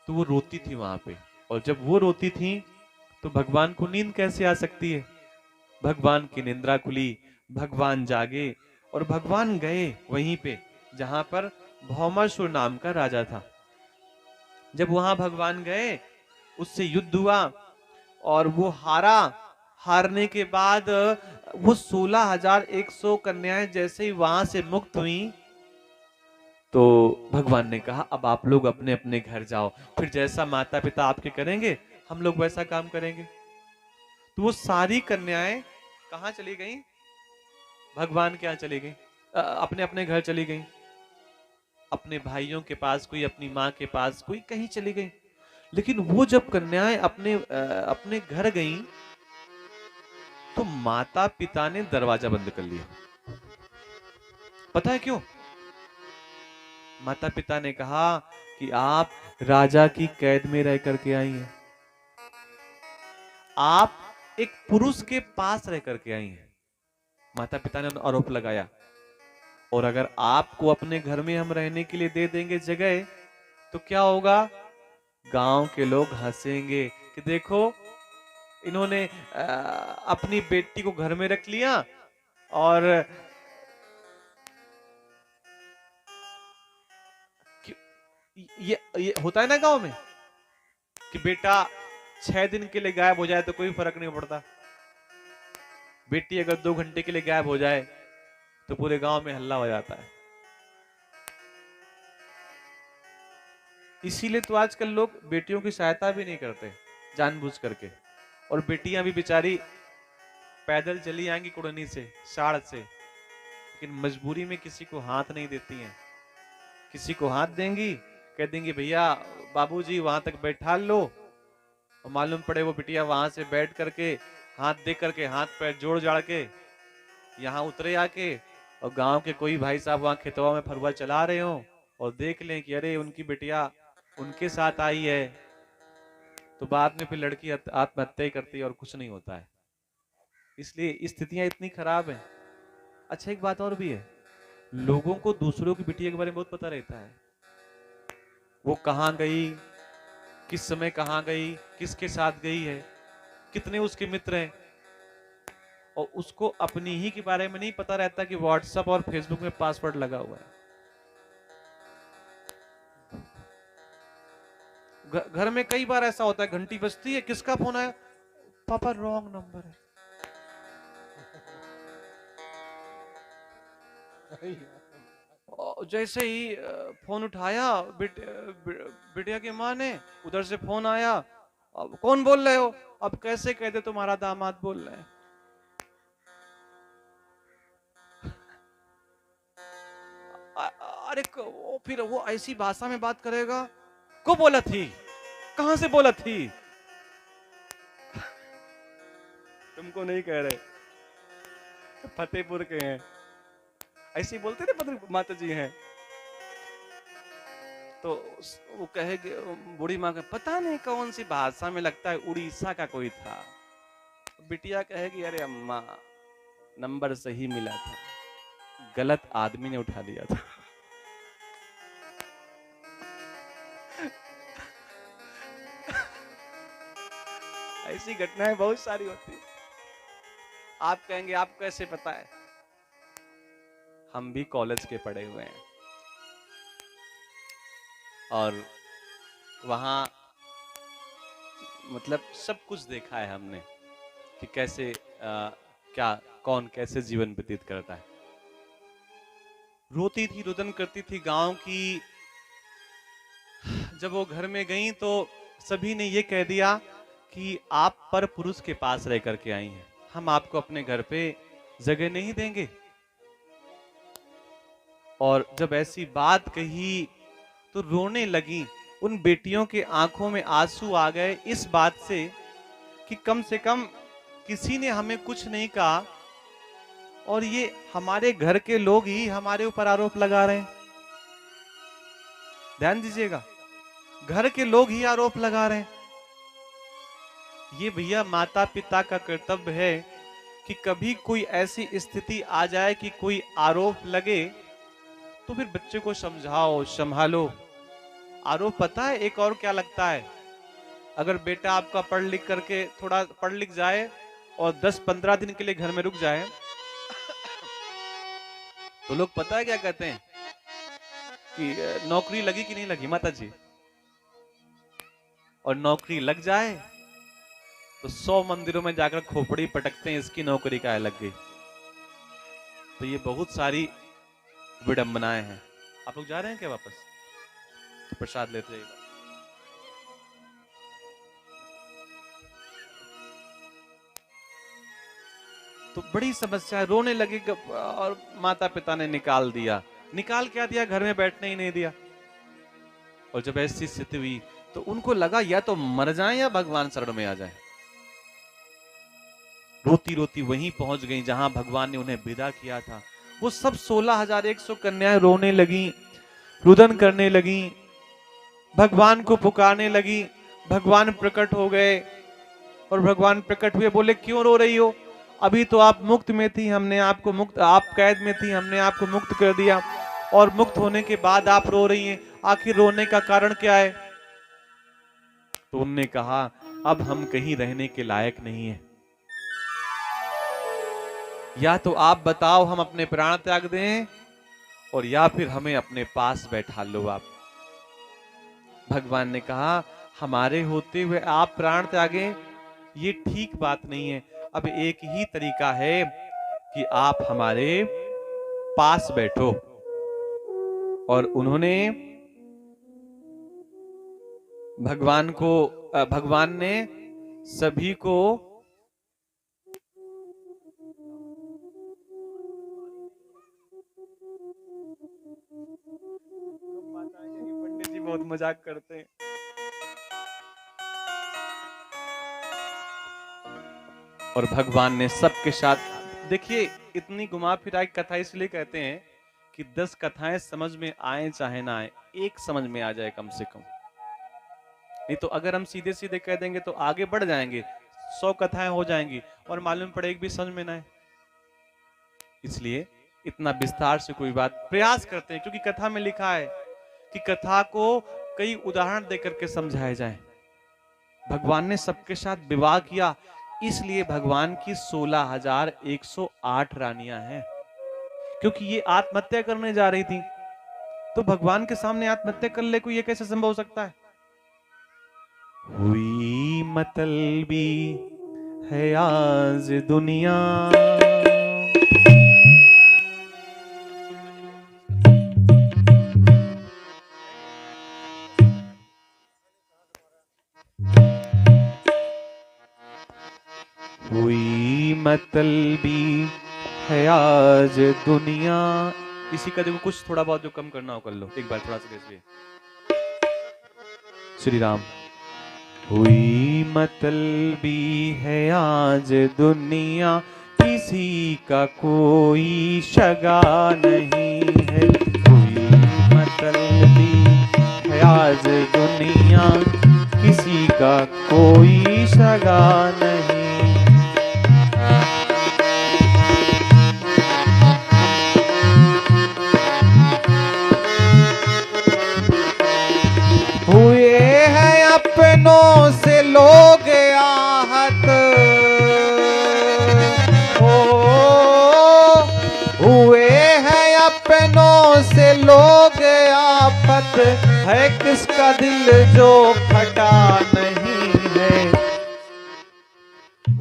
तो वो रोती थी वहां पे। और जब वो रोती थी तो भगवान को नींद कैसे आ सकती है। भगवान की निंद्रा खुली, भगवान जागे और भगवान गए वहीं पे जहां पर भौमासुर नाम का राजा था। जब वहां भगवान गए, उससे युद्ध हुआ और वो हारा। हारने के बाद वो 16,100 कन्याएं जैसे ही वहां से मुक्त हुई, तो भगवान ने कहा अब आप लोग अपने अपने घर जाओ, फिर जैसा माता पिता आपके करेंगे हम लोग वैसा काम करेंगे। तो वो सारी कन्याएं कहाँ चली गई? भगवान के यहाँ चली गई, अपने अपने घर चली गई। अपने भाइयों के पास कोई, अपनी माँ के पास कोई, कहीं चली गई। लेकिन वो जब कन्याएं अपने घर गईं, तो माता पिता ने दरवाजा बंद कर लिया। पता है क्यों? माता पिता ने कहा कि आप राजा की कैद में रह करके आई हैं, आप एक पुरुष के पास रह करके आई हैं। माता पिता ने आरोप लगाया। और अगर आपको अपने घर में हम रहने के लिए दे देंगे जगह, तो क्या होगा? गांव के लोग हंसेंगे कि देखो, इन्होंने अपनी बेटी को घर में रख लिया। और ये होता है ना गांव में कि बेटा 6 दिन के लिए गायब हो जाए तो कोई फर्क नहीं पड़ता, बेटी अगर 2 घंटे के लिए गायब हो जाए तो पूरे गांव में हल्ला हो जाता है। इसीलिए तो आजकल लोग बेटियों की सहायता भी नहीं करते जानबूझ करके। और बेटियां भी बेचारी पैदल चली आएंगी कुड़नी से, साड़ से, लेकिन मजबूरी में किसी को हाथ नहीं देती हैं। किसी को हाथ देंगी, कह देंगी भैया बाबूजी वहां तक बैठा लो, और मालूम पड़े वो बिटिया वहां से बैठ करके हाथ दे करके, हाथ पैर जोड़ जाड़ के यहाँ उतरे आके, और गांव के कोई भाई साहब वहां खेतवा में फरुआ चला रहे हो और देख लें कि अरे उनकी बिटिया उनके साथ आई है, तो बाद में फिर लड़की आत्महत्या करती है और कुछ नहीं होता है। इसलिए स्थितियां इतनी खराब हैं। अच्छा, एक बात और भी है, लोगों को दूसरों की बिटिया के बारे में बहुत पता रहता है। वो कहाँ गई, किस समय कहाँ गई, किसके साथ गई है, कितने उसके मित्र हैं, और उसको अपनी ही के बारे में नहीं पता रहता कि व्हाट्सएप और फेसबुक में पासवर्ड लगा हुआ है। घर में कई बार ऐसा होता है, घंटी बजती है, किसका फोन आया? पापा रॉन्ग नंबर है। जैसे ही फोन उठाया, बिटिया की माँ ने, उधर से फोन आया, अब कौन बोल रहे हो? अब कैसे कहते तुम्हारा दामाद बोल रहे हैं। अरे फिर वो ऐसी भाषा में बात करेगा, को बोला थी, कहां से बोला थी? तुमको नहीं कह रहे, फतेहपुर के हैं, ऐसे बोलते थे, पता माता जी हैं। तो वो कहेगी, बूढ़ी माँ का पता नहीं कौन सी भाषा में, लगता है उड़ीसा का कोई था। बिटिया कहेगी अरे अम्मा नंबर सही मिला था, गलत आदमी ने उठा लिया था। ऐसी घटनाएं बहुत सारी होती है। आप कहेंगे आप कैसे पता है? हम भी कॉलेज के पढ़े हुए हैं और वहां मतलब सब कुछ देखा है हमने कि कैसे क्या कौन कैसे जीवन व्यतीत करता है। रोती थी, रुदन करती थी गांव की। जब वो घर में गई तो सभी ने ये कह दिया कि आप पर पुरुष के पास रह करके आई हैं, हम आपको अपने घर पे जगह नहीं देंगे। और जब ऐसी बात कही तो रोने लगी। उन बेटियों के आंखों में आंसू आ गए इस बात से कम किसी ने हमें कुछ नहीं कहा, और ये हमारे घर के लोग ही हमारे ऊपर आरोप लगा रहे हैं। ध्यान दीजिएगा, घर के लोग ही आरोप लगा रहे हैं। ये भैया माता पिता का कर्तव्य है कि कभी कोई ऐसी स्थिति आ जाए कि कोई आरोप लगे, तो फिर बच्चे को समझाओ, संभालो। आरोप पता है एक और क्या लगता है? अगर बेटा आपका पढ़ लिख करके थोड़ा पढ़ लिख जाए और 10-15 दिन के लिए घर में रुक जाए तो लोग पता है क्या कहते हैं कि नौकरी लगी कि नहीं लगी माता जी, और नौकरी लग जाए तो 100 मंदिरों में जाकर खोपड़ी पटकते हैं, इसकी नौकरी का लग गई। तो ये बहुत सारी विडंबनाएं हैं। आप लोग जा रहे हैं क्या वापस? तो प्रसाद लेते जाइए। तो बड़ी समस्या है, रोने लगे और माता पिता ने निकाल दिया। निकाल क्या दिया? घर में बैठने ही नहीं दिया। और जब ऐसी स्थिति हुई तो उनको लगा या तो मर जाएं या भगवान शरण में आ जाएं। रोती रोती वहीं पहुंच गई जहां भगवान ने उन्हें विदा किया था। वो सब 16,100 कन्याएं रोने लगी, रुदन करने लगी, भगवान को पुकारने लगी। भगवान प्रकट हो गए और भगवान प्रकट हुए, बोले क्यों रो रही हो? अभी तो आप मुक्त में थी, हमने आपको मुक्त, आप कैद में थी, हमने आपको मुक्त कर दिया, और मुक्त होने के बाद आप रो रही हैं, आखिर रोने का कारण क्या है? तो उनने कहा अब हम कहीं रहने के लायक नहीं है, या तो आप बताओ हम अपने प्राण त्याग दें और या फिर हमें अपने पास बैठा लो आप। भगवान ने कहा हमारे होते हुए आप प्राण त्यागें, ये ठीक बात नहीं है। अब एक ही तरीका है कि आप हमारे पास बैठो। और उन्होंने भगवान ने सभी को पंडित जी बहुत मजाक करते हैं। और भगवान ने सबके साथ, देखिए इतनी घुमा फिरा कथा इसलिए कहते हैं कि 10 कथाएं समझ में आए चाहे ना आए, एक समझ में आ जाए कम से कम। नहीं तो अगर हम सीधे सीधे कह देंगे तो आगे बढ़ जाएंगे, 100 कथाएं हो जाएंगी और मालूम पड़े एक भी समझ में ना आए। इसलिए इतना विस्तार से कोई बात प्रयास करते हैं, क्योंकि कथा में लिखा है कि कथा को कई उदाहरण देकर के समझाया जाए। भगवान ने सबके साथ विवाह किया, इसलिए भगवान की 16,108 रानियां हैं, क्योंकि ये आत्महत्या करने जा रही थी। तो भगवान के सामने आत्महत्या कर ले कोई, ये कैसे संभव हो सकता है? हुई मतलबी है आज दुनिया, हुई मतलबी है आज दुनिया। इसी का देखो कुछ थोड़ा बहुत जो कम करना हो कर लो, एक बार थोड़ा सा देखिए। श्री राम। हुई मतलबी है आज दुनिया, किसी का कोई शगा नहीं है। हुई मतलबी है आज दुनिया, किसी का कोई शगा नहीं। हुए हैं अपनों से लोग आहत, हुए हैं अपनों से लोग आफत, है किसका दिल जो फटा नहीं है।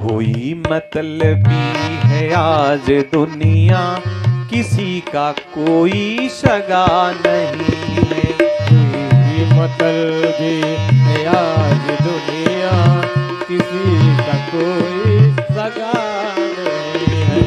हुई मतलबी है आज दुनिया, किसी का कोई सगा नहीं है। मतलबी है आज दुनिया, किसी का कोई सगा नहीं है।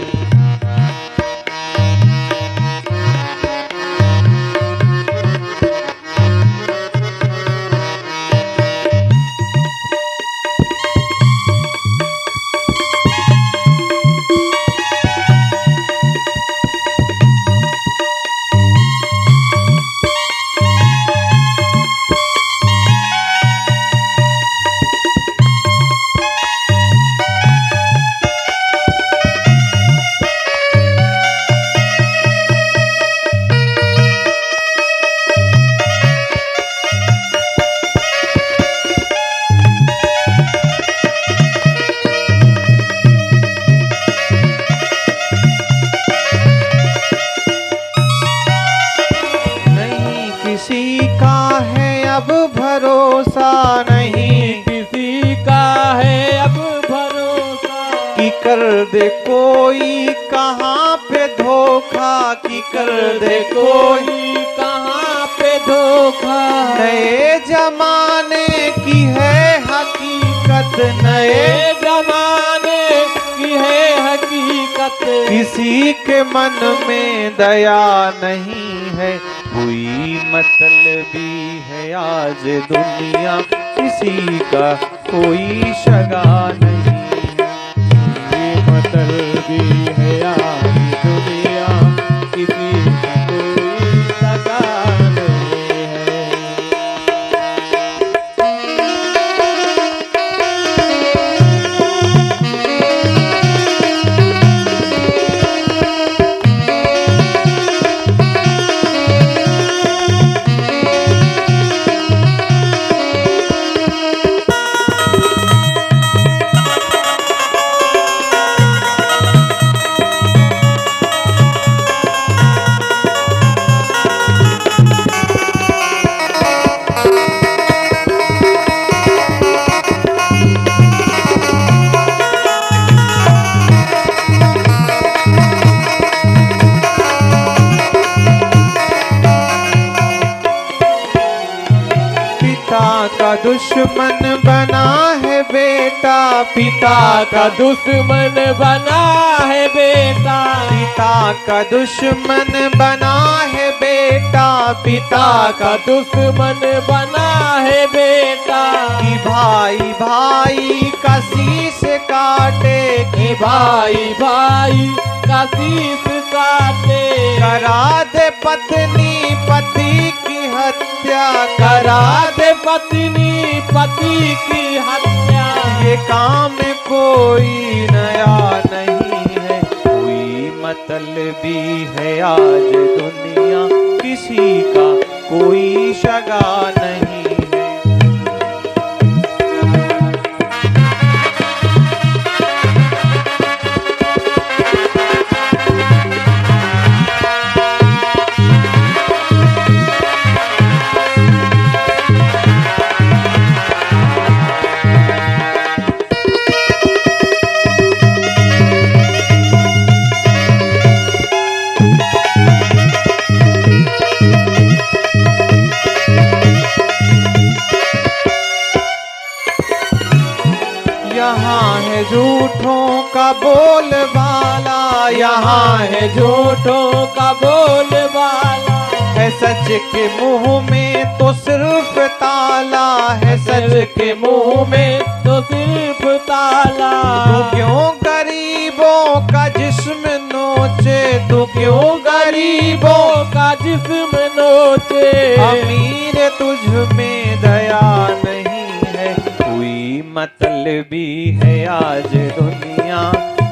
भरोसा नहीं, किसी का है अब भरोसा। कि कर दे कोई कहाँ पे धोखा, कि कर दे कोई कहाँ पे धोखा। नए जमाने की है हकीकत, नए जमाने की है हकीकत। किसी के मन में दया नहीं है, कोई मतलबी है आज दुनिया, किसी का कोई शगा नहीं है। मतलबी है आज दुनिया, किसी का कोई सगा नहीं है। का दुश्मन बना है बेटा, पिता का दुश्मन बना है बेटा। पिता का दुश्मन बना है बेटा, पिता का दुश्मन बना है बेटा। कि भाई भाई का शीश काटे, कि भाई भाई का शीश काटे। करा दे पत्नी पति की हत्या, करा दे पत्नी पति की हत्या। ये काम कोई नया नहीं है, कोई मतलबी है आज दुनिया, किसी का कोई शगा नहीं है। यहाँ है झूठों का बोलबाला, यहाँ है झूठों का बोलबाला। है सच के मुंह में तो सिर्फ ताला, है सच के मुंह में तो सिर्फ ताला। तू क्यों गरीबों का जिस्म नोचे, तू क्यों गरीबों का जिस्म नोचे। अमीर तुझ में दया नहीं है, कोई मतलबी है आज दुनिया,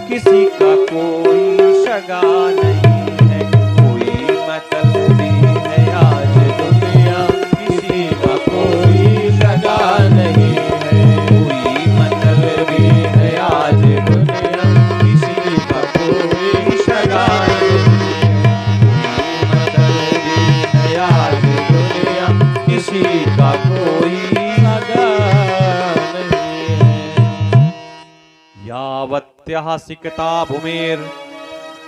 किसी का कोई शगा नहीं है। कोई मतलबी है आज दुनिया, किसी का कोई शगा नहीं है। कोई मतलबी है आज दुनिया, किसी का कोई शगा नहीं है। कोई मतलबी है आज दुनिया, किसी का कोई सगा नहीं है। यावत्यः सिकता भूमिर,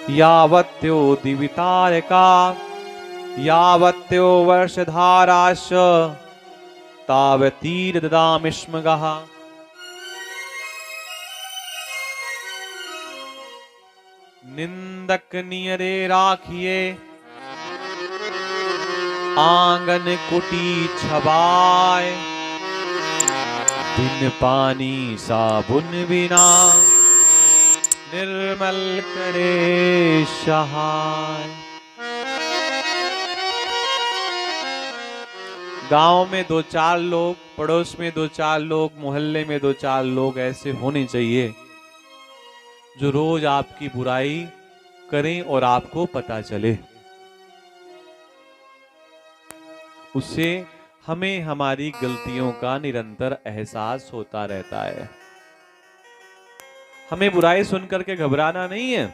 यावत्यो दिवितारका, यावत्यो वर्षधाराश, तावतीर ददामिष्मगः। निंदक नियरे राखिए, आंगन कुटी छबाए, बिन पानी साबुन बिना निर्मल करे सहाय। गांव में 2-4 लोग, पड़ोस में 2-4 लोग, मोहल्ले में 2-4 लोग ऐसे होने चाहिए जो रोज आपकी बुराई करें और आपको पता चले। उससे हमें हमारी गलतियों का निरंतर एहसास होता रहता है। हमें बुराई सुनकर के घबराना नहीं है,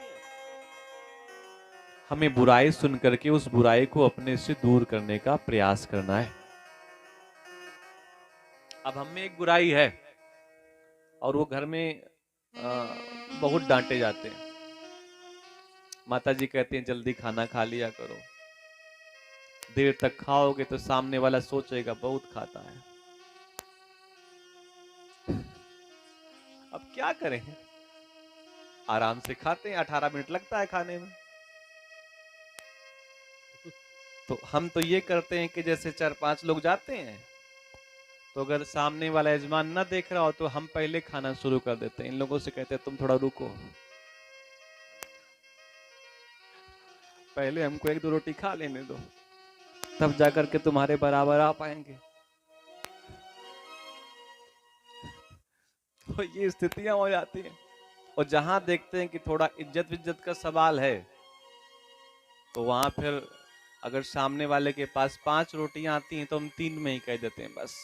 हमें बुराई सुनकर के उस बुराई को अपने से दूर करने का प्रयास करना है। अब हम में एक बुराई है और वो घर में बहुत डांटे जाते हैं। माता जी कहती हैं जल्दी खाना खा लिया करो, देर तक खाओगे तो सामने वाला सोचेगा बहुत खाता है। अब क्या करें, आराम से खाते हैं, 18 मिनट लगता है खाने में। तो हम तो ये करते हैं कि जैसे 4-5 लोग जाते हैं तो अगर सामने वाला यजमान ना देख रहा हो तो हम पहले खाना शुरू कर देते हैं। इन लोगों से कहते हैं तुम थोड़ा रुको, पहले हमको 1-2 रोटी खा लेने दो, तब जाकर के तुम्हारे बराबर आ पाएंगे। तो ये स्थितियां हो जाती हैं। और जहां देखते हैं कि थोड़ा इज्जत विज्जत का सवाल है तो वहां फिर अगर सामने वाले के पास 5 रोटियां आती हैं तो हम 3 में ही कह देते हैं बस।